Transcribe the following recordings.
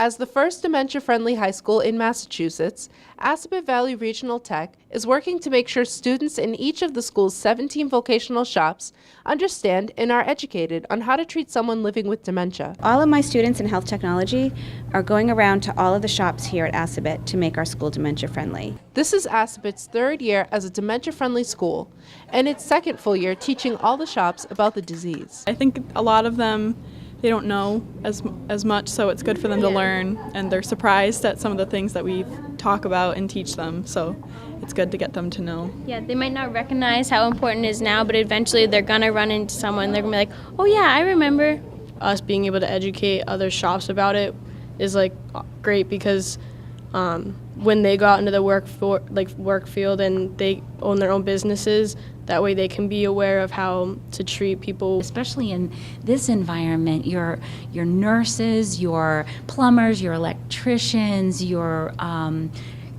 As the first dementia-friendly high school in Massachusetts, Assabet Valley Regional Tech is working to make sure students in each of the school's 17 vocational shops understand and are educated on how to treat someone living with dementia. All of my students in health technology are going around to all of the shops here at Assabet to make our school dementia-friendly. This is Assabet's third year as a dementia-friendly school, and its second full year teaching all the shops about the disease. I think a lot of them, they don't know as much, so it's good for them to learn, and they're surprised at some of the things that we talk about and teach them, so it's good to get them to know. Yeah, they might not recognize how important it is now, but eventually they're going to run into someone, they're going to be like, oh yeah, I remember. Us being able to educate other shops about it is like great because when they go out into the work field and they own their own businesses, that way they can be aware of how to treat people. Especially in this environment, your nurses, your plumbers, your electricians, your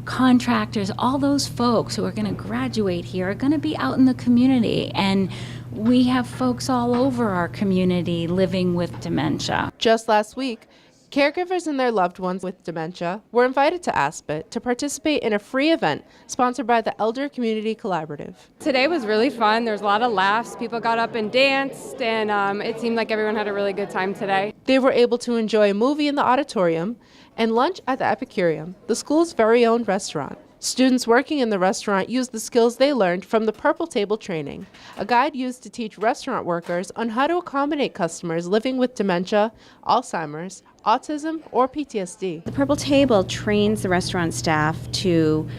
contractors, all those folks who are going to graduate here are going to be out in the community, and we have folks all over our community living with dementia. Just last week, caregivers and their loved ones with dementia were invited to Assabet to participate in a free event sponsored by the Elder Community Collaborative. Today was really fun. There was a lot of laughs. People got up and danced, and it seemed like everyone had a really good time today. They were able to enjoy a movie in the auditorium and lunch at the Epicureum, the school's very own restaurant. Students working in the restaurant used the skills they learned from the Purple Table training, a guide used to teach restaurant workers on how to accommodate customers living with dementia, Alzheimer's, autism, or PTSD. The Purple Table trains the restaurant staff to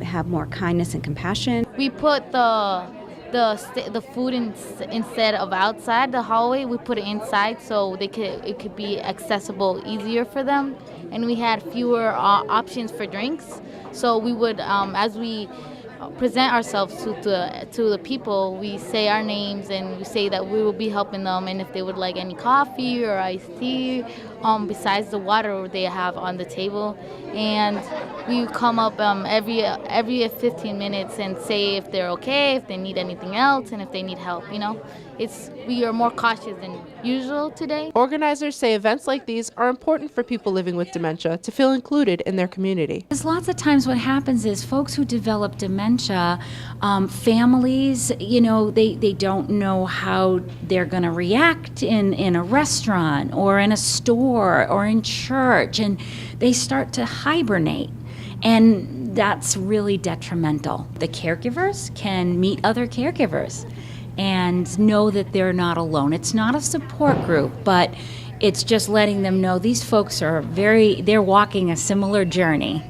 have more kindness and compassion. We put the food instead of outside the hallway, we put it inside so it could be accessible easier for them. And we had fewer options for drinks. So we would, as we present ourselves to the people, we say our names and we say that we will be helping them, and if they would like any coffee or iced tea, besides the water they have on the table. And we come up every 15 minutes and say if they're okay, if they need anything else, and if they need help. We are more cautious than usual today. Organizers say events like these are important for people living with dementia to feel included in their community. Because lots of times what happens is folks who develop dementia, families, they don't know how they're going to react in a restaurant or in a store or in church, and they start to hibernate. And that's really detrimental. The caregivers can meet other caregivers and know that they're not alone. It's not a support group, but it's just letting them know these folks are they're walking a similar journey.